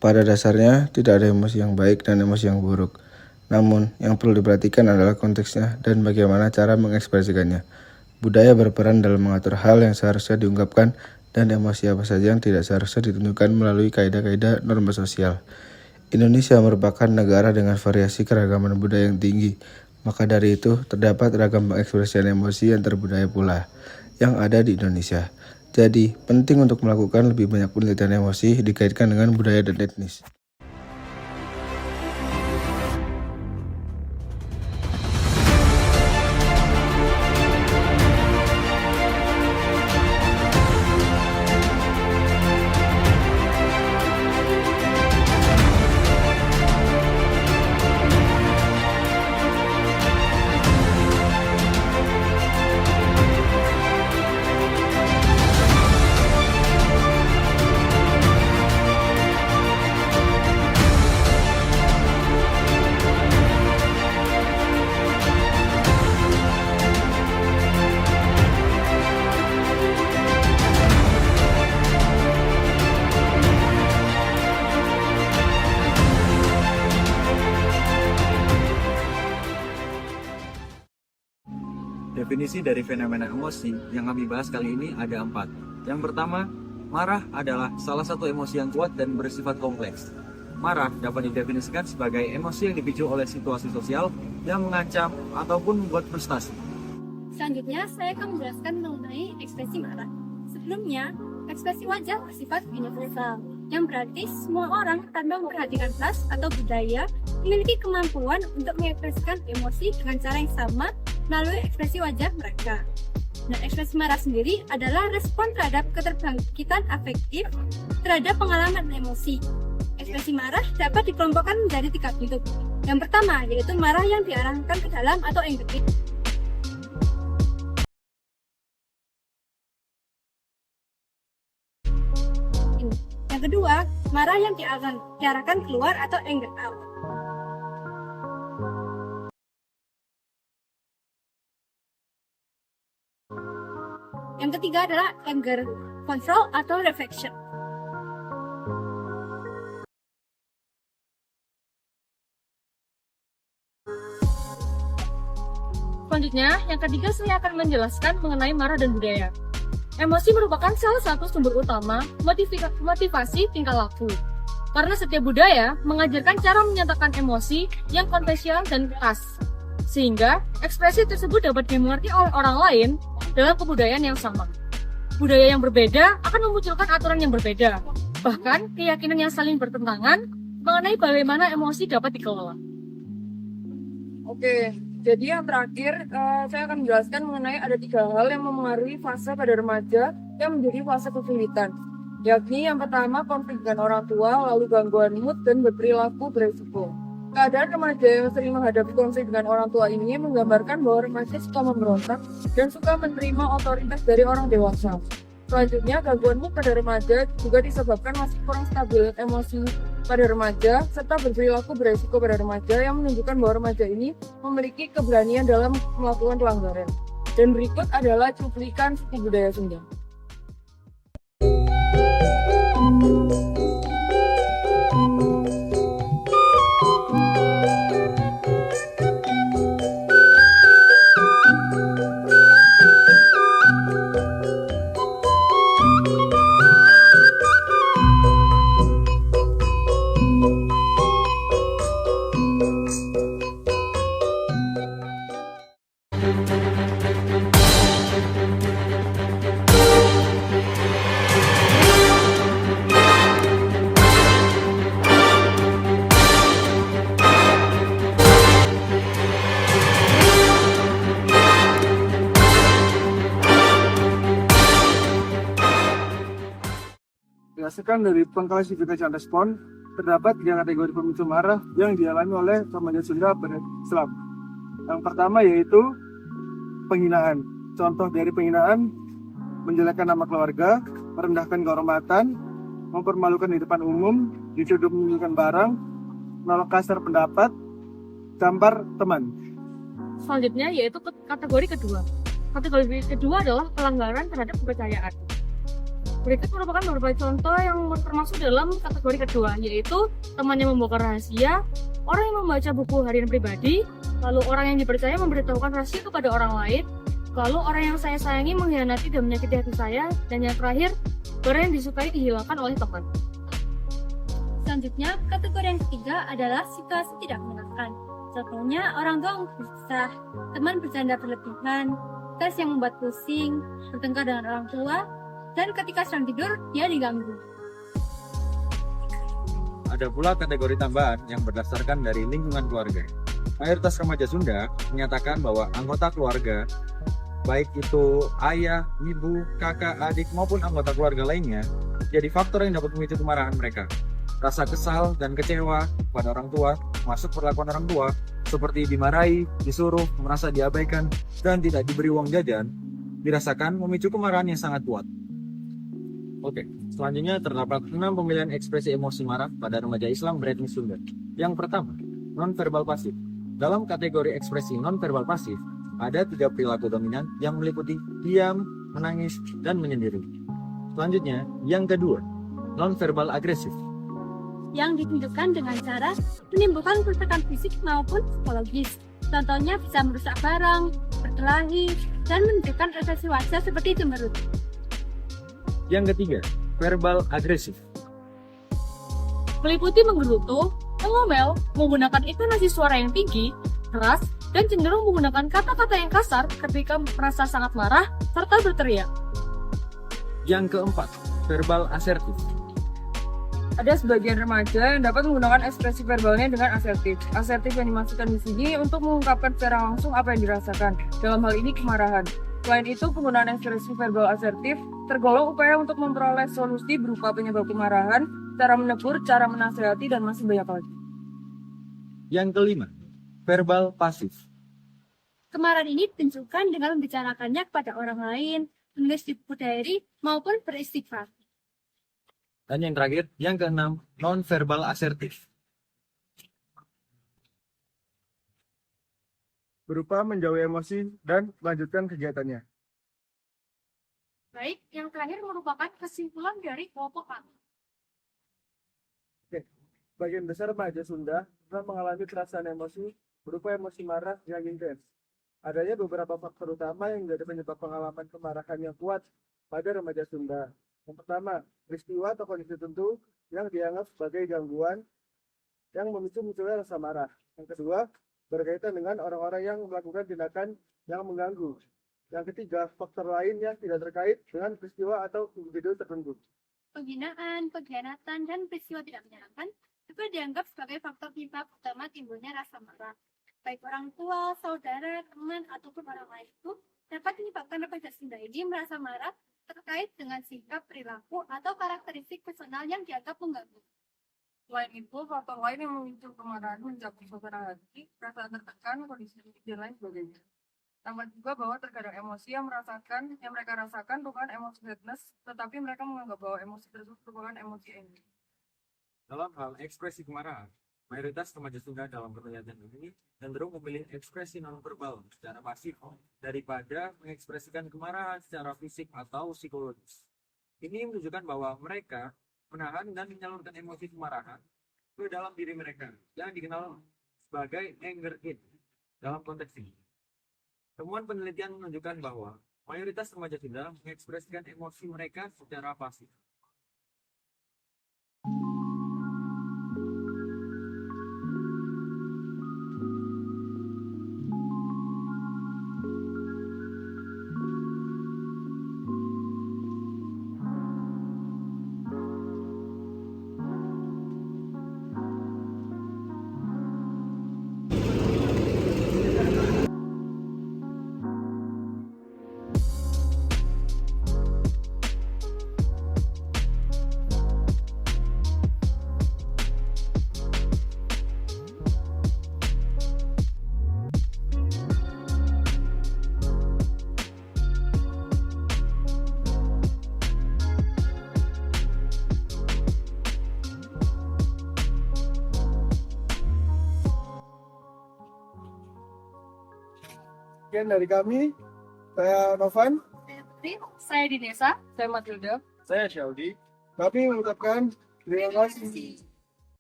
Pada dasarnya, tidak ada emosi yang baik dan emosi yang buruk. Namun, yang perlu diperhatikan adalah konteksnya dan bagaimana cara mengekspresikannya. Budaya berperan dalam mengatur hal yang seharusnya diungkapkan dan emosi apa saja yang tidak seharusnya ditunjukkan melalui kaidah-kaidah norma sosial. Indonesia merupakan negara dengan variasi keragaman budaya yang tinggi. Maka dari itu, terdapat ragam pengekspresian emosi antar budaya pula yang ada di Indonesia. Jadi, penting untuk melakukan lebih banyak penelitian emosi dikaitkan dengan budaya dan etnis. Definisi dari fenomena emosi yang kami bahas kali ini ada 4. Yang pertama, marah adalah salah satu emosi yang kuat dan bersifat kompleks. Marah dapat didefinisikan sebagai emosi yang dipicu oleh situasi sosial yang mengancam ataupun membuat frustasi. Selanjutnya, saya akan menjelaskan mengenai ekspresi marah. Sebelumnya, ekspresi wajah bersifat universal, yang berarti semua orang tanpa memperhatikan ras atau budaya memiliki kemampuan untuk mengekspresikan emosi dengan cara yang sama melalui ekspresi wajah mereka. Dan ekspresi marah sendiri adalah respon terhadap keterbangkitan afektif terhadap pengalaman emosi. Ekspresi marah dapat dikelompokkan menjadi 3 bentuk. Yang pertama, yaitu marah yang diarahkan ke dalam atau engage. Yang kedua, marah yang diarahkan keluar atau anger out. Yang ketiga adalah anger control atau reflection. Selanjutnya, yang ketiga saya akan menjelaskan mengenai marah dan budaya. Emosi merupakan salah satu sumber utama motivasi tingkah laku. Karena setiap budaya mengajarkan cara menyatakan emosi yang konvensional dan khas. Sehingga ekspresi tersebut dapat dimengerti oleh orang lain dalam kebudayaan yang sama. Budaya yang berbeda akan memunculkan aturan yang berbeda. Bahkan keyakinan yang saling bertentangan mengenai bagaimana emosi dapat dikelola. Oke, jadi yang terakhir saya akan menjelaskan mengenai ada 3 hal yang memengaruhi fase pada remaja yang menjadi fase kesulitan. Yakni yang pertama konflik dengan orang tua, lalu gangguan mood dan berperilaku beresiko. Keadaan remaja yang sering menghadapi konflik dengan orang tua ini menggambarkan bahwa remaja suka memberontak dan suka menerima otoritas dari orang dewasa. Selanjutnya, gangguan mood pada remaja juga disebabkan masih kurang stabil emosi pada remaja, serta berperilaku beresiko pada remaja yang menunjukkan bahwa remaja ini memiliki keberanian dalam melakukan pelanggaran. Dan berikut adalah cuplikan suku budaya Sunda. Berdasarkan dari pengklasifikasian respon, terdapat 3 kategori pemicu marah yang dialami oleh remaja Sunda ber-Islam. Yang pertama yaitu penghinaan. Contoh dari penghinaan, menjelekkan nama keluarga, merendahkan kehormatan, mempermalukan di depan umum, dituduh menunjukkan barang, menolak kasar pendapat, tampar teman. Selanjutnya yaitu kategori kedua. Kategori kedua adalah pelanggaran terhadap kepercayaan. Berikut merupakan beberapa contoh yang termasuk dalam kategori kedua, yaitu teman yang membongkar rahasia, orang yang membaca buku harian pribadi, lalu orang yang dipercaya memberitahukan rahasia kepada orang lain, lalu orang yang saya sayangi mengkhianati dan menyakiti hati saya, dan yang terakhir, orang yang disukai dihilangkan oleh teman. Selanjutnya, kategori yang ketiga adalah situasi tidak menyenangkan. Contohnya, orang tua berpisah, teman bercanda berlebihan, tes yang membuat pusing, bertengkar dengan orang tua, dan ketika sedang tidur, dia diganggu. Ada pula kategori tambahan yang berdasarkan dari lingkungan keluarga. Mayoritas remaja Sunda menyatakan bahwa anggota keluarga, baik itu ayah, ibu, kakak, adik, maupun anggota keluarga lainnya, jadi faktor yang dapat memicu kemarahan mereka. Rasa kesal dan kecewa pada orang tua, masuk perlakuan orang tua, seperti dimarahi, disuruh, merasa diabaikan, dan tidak diberi uang jajan, dirasakan memicu kemarahan yang sangat kuat. Oke, selanjutnya terdapat 6 pemilihan ekspresi emosi marah pada remaja Islam beretnis Sunda. Yang pertama, non-verbal pasif. Dalam kategori ekspresi non-verbal pasif, ada 3 perilaku dominan yang meliputi diam, menangis, dan menyendiri. Selanjutnya, yang kedua, non-verbal agresif. Yang ditunjukkan dengan cara menimbulkan kerusakan fisik maupun psikologis. Contohnya bisa merusak barang, berkelahi, dan menunjukkan ekspresi wajah seperti cemberut. Yang ketiga, verbal agresif. Meliputi menggerutu, mengomel, menggunakan intonasi suara yang tinggi, keras, dan cenderung menggunakan kata-kata yang kasar ketika merasa sangat marah serta berteriak. Yang keempat, verbal asertif. Ada sebagian remaja yang dapat menggunakan ekspresi verbalnya dengan asertif. Asertif yang dimaksudkan di sini untuk mengungkapkan secara langsung apa yang dirasakan. Dalam hal ini kemarahan. Selain itu, penggunaan ekspresi verbal asertif tergolong upaya untuk memperoleh solusi berupa penyebab kemarahan, cara menegur, cara menasihati, dan masih banyak lagi. Yang kelima, verbal pasif. Kemarahan ini ditunjukkan dengan membicarakannya kepada orang lain, menulis di buku diary, maupun beristighfar. Dan yang terakhir, yang keenam, non-verbal asertif. Berupa menjauhi emosi dan melanjutkan kegiatannya. Baik, yang terakhir merupakan kesimpulan dari kelompok kami. Bagian besar remaja Sunda pernah mengalami perasaan emosi berupa emosi marah yang intens. Adanya beberapa faktor utama yang menjadi penyebab pengalaman kemarahan yang kuat pada remaja Sunda. Yang pertama, peristiwa atau kondisi tertentu yang dianggap sebagai gangguan yang memicu munculnya rasa marah. Yang kedua, berkaitan dengan orang-orang yang melakukan tindakan yang mengganggu. Yang ketiga, faktor lain yang tidak terkait dengan peristiwa atau individu tertentu. Penghinaan, pengkhianatan, dan peristiwa tidak menyenangkan juga dianggap sebagai faktor penyebab utama timbulnya rasa marah. Baik orang tua, saudara, teman, ataupun orang lain itu dapat menyebabkan remaja Sunda ini merasa marah terkait dengan sikap, perilaku, atau karakteristik personal yang dianggap mengganggu. Selain itu, faktor lain yang memicu kemarahan mencakup suasana hati, perasaan tertekan, kondisi fisik, dan lain sebagainya. Tambah juga bahwa terkadang emosi yang mereka rasakan bukan emosi sadness, tetapi mereka menganggap bahwa emosi tersebut merupakan emosi angry. Dalam hal ekspresi kemarahan, mayoritas remaja Sunda dalam penelitian ini cenderung memilih ekspresi nonverbal secara pasif daripada mengekspresikan kemarahan secara fisik atau psikologis. Ini menunjukkan bahwa mereka menahan dan menyalurkan emosi kemarahan ke dalam diri mereka yang dikenal sebagai anger in dalam konteks ini. Temuan penelitian menunjukkan bahwa mayoritas remaja Sunda mengekspresikan emosi mereka secara pasif. Sekian dari kami, saya Novan. Saya Putri. Saya Dinesa. Saya Matilda. Saya Syaudi. Kami mengucapkan terima kasih.